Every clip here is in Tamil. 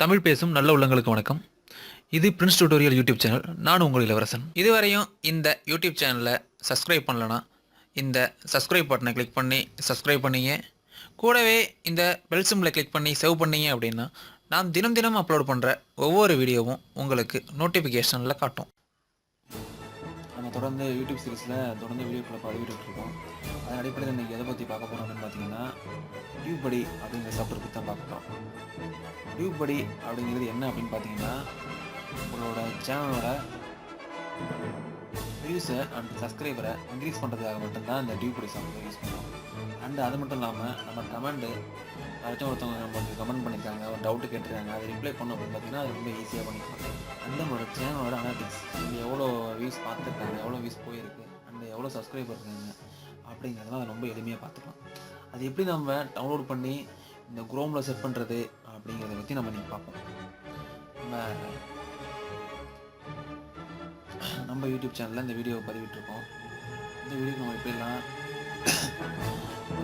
தமிழ் பேசும் நல்ல உள்ளங்களுக்கு வணக்கம். இது பிரின்ஸ் டியூட்டோரியல் யூடியூப் சேனல். நான் உங்கள் இளவரசன். இதுவரையும் இந்த யூடியூப் சேனலை சப்ஸ்கிரைப் பண்ணலனா இந்த சப்ஸ்கிரைப் பட்டனை கிளிக் பண்ணி சப்ஸ்கிரைப் பண்ணிங்க. கூடவே இந்த பெல் சிம்பிளை கிளிக் பண்ணி சேவ் பண்ணிங்க அப்படின்னா நான் தினம் தினம் அப்லோட் பண்ணுற ஒவ்வொரு வீடியோவும் உங்களுக்கு நோட்டிஃபிகேஷனில் காட்டும். நம்ம தொடர்ந்து யூடியூப் சீரிஸில் தொடர்ந்து வீடியோக்களை பதிவிட்டுருக்கோம். அதன் அடிப்படையில் இன்றைக்கி எதை பற்றி பார்க்க போகிறோம் அப்படின்னு பார்த்தீங்கன்னா tubebuddy அப்படிங்கிற சாஃப்ட்வேர் பற்றி தான் பார்க்க போகிறோம். tubebuddy அப்படிங்கிறது என்ன அப்படின்னு பார்த்தீங்கன்னா உங்களோட சேனலோட வியூஸை அண்ட் சப்ஸ்கிரைபரை இன்க்ரீஸ் பண்ணுறதுக்காக மட்டும்தான் இந்த tubebuddy சாஃப்ட்வேர் யூஸ் பண்ணுறோம். அண்ட் அது மட்டும் இல்லாமல் நம்ம கமெண்ட்டு யாராச்சும் ஒருத்தவங்க நமக்கு கமெண்ட் பண்ணியிருக்காங்க, ஒரு டவுட்டு கேட்டிருக்காங்க, அதை ரிப்ளை பண்ணோம் அப்படின்னு பார்த்தீங்கன்னா அது ரொம்ப ஈஸியாக பண்ணிக்கலாம். அண்ட் நம்மளோட சேனலோட அனாலிட்டிக்ஸ் இங்கே எவ்வளோ வியூஸ் பார்த்துருக்காங்க, எவ்வளோ வியூஸ் போயிருக்கு, அண்ட் எவ்வளோ சப்ஸ்கிரைபர் இருக்காங்க அப்படிங்கிறதெல்லாம் அதை ரொம்ப எளிமையாக பார்த்துக்கலாம். அது எப்படி நம்ம டவுன்லோட் பண்ணி இந்த குரோமில் செட் பண்ணுறது அப்படிங்கிறத பற்றி நம்ம இன்றைக்கி பார்ப்போம். நம்ம யூடியூப் சேனலில் இந்த வீடியோவை பதிவிட்டுருக்கோம். இந்த வீடியோக்கு நம்ம எப்படிலாம்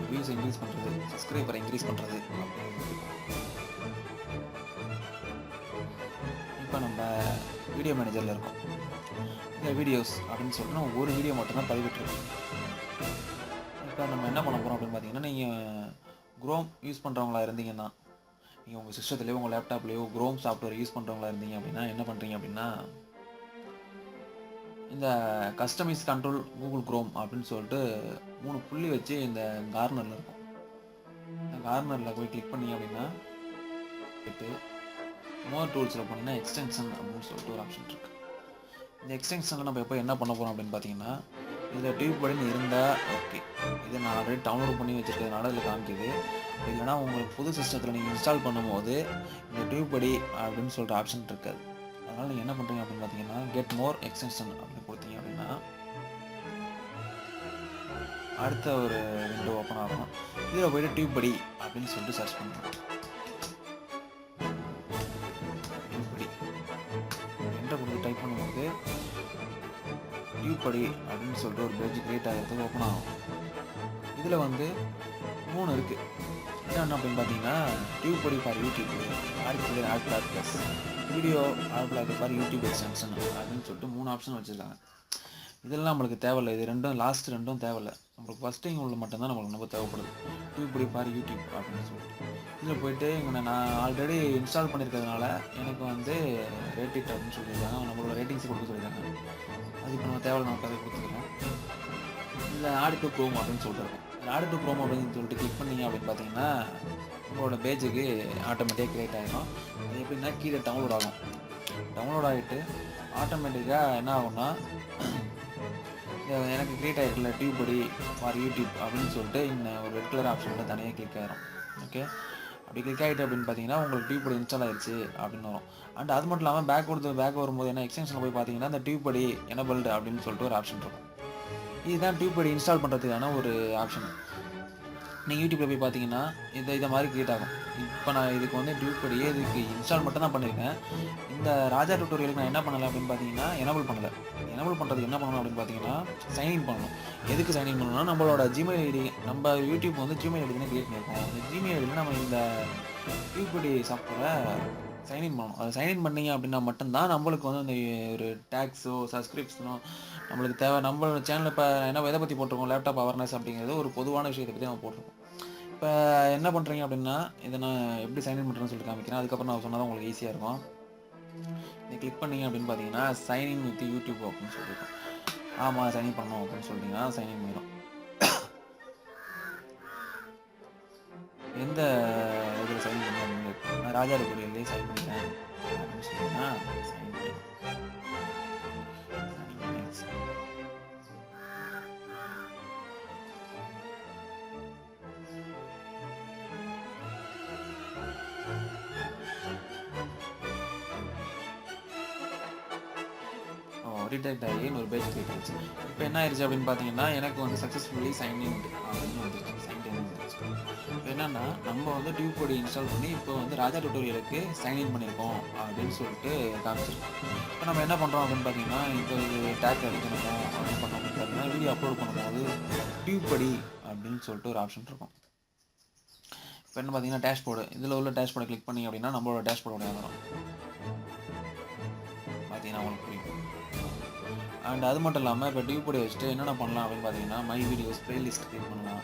வியூஸ் இன்க்ரீஸ் பண்ணுறது, சப்ஸ்கிரைபரை இன்க்ரீஸ் பண்ணுறது அப்படிங்கிறது. இப்போ நம்ம வீடியோ மேனேஜரில் இருக்கோம். இந்த வீடியோஸ் அப்படின்னு சொல்லிட்டு நம்ம ஒரு வீடியோ மட்டும்தான் பதிவிட்டுருக்கோம். இப்போ நம்ம என்ன பண்ண போகிறோம் அப்படின்னு பார்த்தீங்கன்னா, நீங்கள் குரோம் யூஸ் பண்ணுறவங்களா இருந்தீங்கன்னா, நீங்கள் உங்கள் சிஸ்டத்துலேயோ உங்கள் லேப்டாப்லேயோ குரோம் சாஃப்ட்வேர் யூஸ் பண்ணுறவங்களா இருந்தீங்க அப்படின்னா என்ன பண்ணுறீங்க அப்படின்னா, இந்த கஸ்டமைஸ் கண்ட்ரோல் கூகுள் குரோம் அப்படின்னு சொல்லிட்டு 3 புள்ளி வச்சு இந்த கார்னரில் இருக்கும். இந்த கார்னரில் போய் கிளிக் பண்ணிங்க அப்படின்னா போய்ட்டு மோர் டூல்ஸில் போனீங்கன்னா எக்ஸ்டென்ஷன் அப்படின்னு சொல்லிட்டு ஒரு ஆப்ஷன் இருக்குது. இந்த எக்ஸ்டென்ஷனில் நம்ம எப்போ என்ன பண்ண போகிறோம் அப்படின்னு பார்த்தீங்கன்னா, இதில் tubebuddy இருந்தால் ஓகே, இதை நான் ஆல்ரெடி டவுன்லோட் பண்ணி வச்சுருக்கிறதுனால இதில் காமிக்குது. இல்லைனா உங்களுக்கு புது சிஸ்டத்தில் நீங்கள் இன்ஸ்டால் பண்ணும்போது இந்த tubebuddy அப்படின்னு சொல்கிற ஆப்ஷன் இருக்காது. அதனால் நீங்கள் என்ன பண்ணுறீங்க அப்படின்னு பார்த்தீங்கன்னா, கெட் மோர் எக்ஸ்டென்ஷன் அப்படின்னு கொடுத்தீங்க அப்படின்னா அடுத்த ஒரு விண்டோ ஓப்பன் ஆகும். இதில் போய்ட்டு tubebuddy அப்படின்னு சொல்லிட்டு சர்ச் பண்ணுறோம். tubebuddy என்கிட்ட கொடுத்து டைப் பண்ணும்போது tubebuddy அப்படின்னு சொல்லிட்டு ஒரு பேஜ் கிரியேட் ஆகிறதுக்கு ஓப்பன் ஆகும். இதில் வந்து 3 இருக்குது. என்ன அப்படின்னு பார்த்தீங்கன்னா, tubebuddy for YouTube, ad block plus, video ad block for YouTube extension அப்படின்னு சொல்லிட்டு 3 ஆப்ஷன் வச்சுருக்காங்க. இதெல்லாம் நம்மளுக்கு தேவையில்லை. இது ரெண்டும் லாஸ்ட் ரெண்டும் தேவையில்லை. நம்மளுக்கு ஃபஸ்ட்டு இங்கே உள்ள மட்டும்தான் நம்மளுக்கு ரொம்ப தேவைப்படுது. tubebuddy ஃபார் யூடியூப் அப்படின்னு சொல்லிட்டு இதில் போய்ட்டு இங்கே நான் ஆல்ரெடி இன்ஸ்டால் பண்ணியிருக்கிறதுனால எனக்கு வந்து ரேட்டிட் அப்படின்னு சொல்லியிருக்காங்க. நம்மளோட ரேட்டிங்ஸ் கொடுக்க சொல்லியிருக்காங்க. அது இப்போ நம்ம தேவையில்லை, நமக்கு அதை கொடுத்துக்கிறோம். இதில் ஆட் டு குரோம் அப்படின்னு சொல்லிட்டு இருக்கும். ஆட் டு குரோம் அப்படின்னு சொல்லிட்டு கிளிக் பண்ணிங்க அப்படின்னு பார்த்தீங்கன்னா உங்களோட பேஜுக்கு ஆட்டோமேட்டிக்காக க்ரியேட் ஆகிடும். அது எப்படின்னா கீழே டவுன்லோட் ஆகும். டவுன்லோட் ஆகிட்டு ஆட்டோமேட்டிக்காக என்ன ஆகும்னா, எனக்கு க்ரியேட் ஆகிருக்குல்ல tubebuddy ஃபார் யூடியூப் அப்படின்னு சொல்லிட்டு இந்த ஒரு ரெட் கலர் ஆப்ஷனில் தனியாக கிளிக் ஆகிரும். ஓகே, அப்படி கிளிக் ஆகிட்டு அப்படின்னு பார்த்தீங்கன்னா உங்களுக்கு tubebuddy இன்ஸ்டால் ஆயிடுச்சு அப்படின்னு வரும். அண்ட் அது மட்டும் இல்லாமல் பேக் வரும்போது என்ன எக்ஸ்டென்ஷனில் போய் பார்த்தீங்கன்னா இந்த tubebuddy எனபிள்டு அப்படின்னு சொல்லிட்டு ஒரு ஆப்ஷன் இருக்கும். இதுதான் tubebuddy இன்ஸ்டால் பண்ணுறதுக்கான ஒரு ஆப்ஷன். நீங்கள் யூடியூப்பில் போய் பார்த்தீங்கன்னா இதை மாதிரி க்ரியேட் ஆகும். இப்போ நான் இதுக்கு வந்து tubebuddy இதுக்கு இன்ஸ்டால் மட்டும் தான் பண்ணியிருக்கேன். இந்த ராஜா டியூட்டோரியலுக்கு நான் என்ன பண்ணலை அப்படின்னு பார்த்தீங்கன்னா எனபிள் பண்ணலை. எனபிள் பண்ணுறதுக்கு என்ன பண்ணணும் அப்படின்னு பார்த்தீங்கன்னா சைன்இன் பண்ணணும். எதுக்கு சைன்இன் பண்ணணும்னா, நம்மளோட ஜிமெயில் ஐடி, நம்ம யூடியூப் வந்து ஜிமெயில் ஐடி தான் க்ரியேட் பண்ணியிருக்கோம். அந்த ஜிமெயில் ஐடியில் நம்ம இந்த tubebuddy சாஃப்ட்வேரை சைன்இன் பண்ணணும். அதை சைன்இன் பண்ணிங்க அப்படின்னா மட்டும்தான் நம்மளுக்கு வந்து அந்த ஒரு டேக்ஸோ சப்ஸ்கிரிப்ஷனோ நம்மளுக்கு தேவை. நம்ம சேனலில் இப்போ என்ன எதை பற்றி போட்டிருக்கோம், லேப்டாப் அவேர்னஸ் அப்படிங்கிறது ஒரு பொதுவான விஷயத்தை பற்றி நம்ம போட்டிருக்கோம். இப்போ என்ன பண்ணுறீங்க அப்படின்னா, இதை நான் எப்படி சைன்இன் பண்ணுறேன்னு சொல்லிட்டு காமிக்கிறேன். அதுக்கப்புறம் நான் சொன்னால் தான் உங்களுக்கு ஈஸியாக இருக்கும். இதை கிளிக் பண்ணிங்க அப்படின்னு பார்த்தீங்கன்னா சைன்இன் வித் யூடியூப் அப்படின்னு சொல்லியிருக்கோம். ஆமாம், சைன்இன் பண்ணணும் அப்படின்னு சொல்லிட்டீங்கன்னா சைன்இன் பண்ணிடும். எந்த இதில் சைன் பண்ணணும் அப்படின்னு நான் ராஜா டியூட்டோரியல்லே சைன் பண்ணிட்டேன் அப்படின்னு சொன்னீங்கன்னா சைன் பண்ணி டிடெக்ட் ஆகி ஒரு பேஜ் கிரியேட் ஆகிடுச்சு. இப்போ என்ன ஆயிடுச்சு அப்படின்னு பார்த்தீங்கன்னா, எனக்கு வந்து சக்ஸஸ்ஃபுல்லி சைன்இன் அப்படின்னு வந்துருச்சு. சைன்இன் வந்துருச்சு. இப்போ என்னென்னா, நம்ம வந்து tubebuddy இன்ஸ்டால் பண்ணி இப்போ வந்து ராஜா டியூட்டோரியலுக்கு சைன்இன் பண்ணியிருக்கோம் அப்படின்னு சொல்லிட்டு காமிச்சிருக்கோம். இப்போ நம்ம என்ன பண்ணுறோம் அப்படின்னு பார்த்தீங்கன்னா, இப்போ இது டேக் அடிக்கணும் அப்படின்னு பண்ணோம் அப்படின்னு பார்த்தீங்கன்னா, வீடியோ அப்லோட் பண்ணும்போது tubebuddy அப்படின்னு சொல்லிட்டு ஒரு ஆப்ஷன் இருக்கும். இப்போ என்ன பார்த்தீங்கன்னா டேஷ்போர்டு, இதில் உள்ள டேஷ்போர்டை கிளிக் பண்ணி அப்படின்னா நம்மளோட டேஷ்போர்டு வரும். பார்த்தீங்கன்னா உங்களுக்கு புரியும். அண்ட் அது மட்டும் இல்லாமல் இப்போ டியூபடி வச்சுட்டு என்னென்ன பண்ணலாம் அப்படின்னு பார்த்தீங்கன்னா மை வீடியோஸ் ப்ளேலிஸ்ட் கிரியேட் பண்ணலாம்.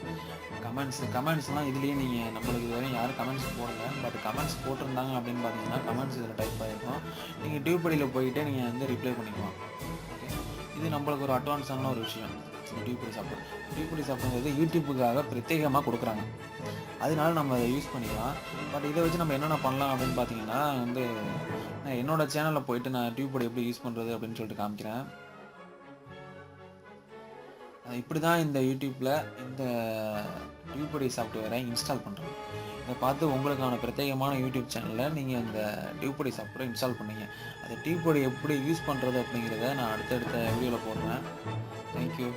கமெண்ட்ஸ்லாம் இதுலேயே நீங்கள் நம்மளுக்கு இதுவரையும் யாரும் கமெண்ட்ஸ் போடல, பட் கமெண்ட்ஸ் போட்டிருந்தாங்க அப்படின்னு பார்த்தீங்கன்னா கமெண்ட்ஸ் இதில் டைப் ஆகிருக்கும். நீங்கள் டியூபடியில் போயிட்டு நீங்கள் வந்து ரிப்ளை பண்ணிக்கலாம். ஓகே, இது நம்மளுக்கு ஒரு அட்வான்ஸான ஒரு விஷயம். டியூபடி சாப்பிட்றது யூடியூப்புக்காக பிரத்யேகமாக கொடுக்குறாங்க, அதனால நம்ம அதை யூஸ் பண்ணிக்கலாம். பட் இதை வச்சு நம்ம என்னென்ன பண்ணலாம் அப்படின்னு பார்த்தீங்கன்னா வந்து நான் என்னோடய சேனலில் போயிட்டு நான் டியூபடி எப்படி யூஸ் பண்ணுறது அப்படின்னு சொல்லிட்டு காமிக்கிறேன். இப்படி தான் இந்த யூடியூப்பில் இந்த டியூபடி சாஃப்ட்வேரை இன்ஸ்டால் பண்ணுறேன். இதை பார்த்து உங்களுக்கான பிரத்யேகமான யூடியூப் சேனலில் நீங்கள் இந்த டியூபடி சாஃப்ட்வேரை இன்ஸ்டால் பண்ணீங்க. அந்த டியூபடி எப்படி யூஸ் பண்ணுறது அப்படிங்கிறத நான் அடுத்தடுத்த வீடியோவில் போடுறேன். தேங்க்யூ.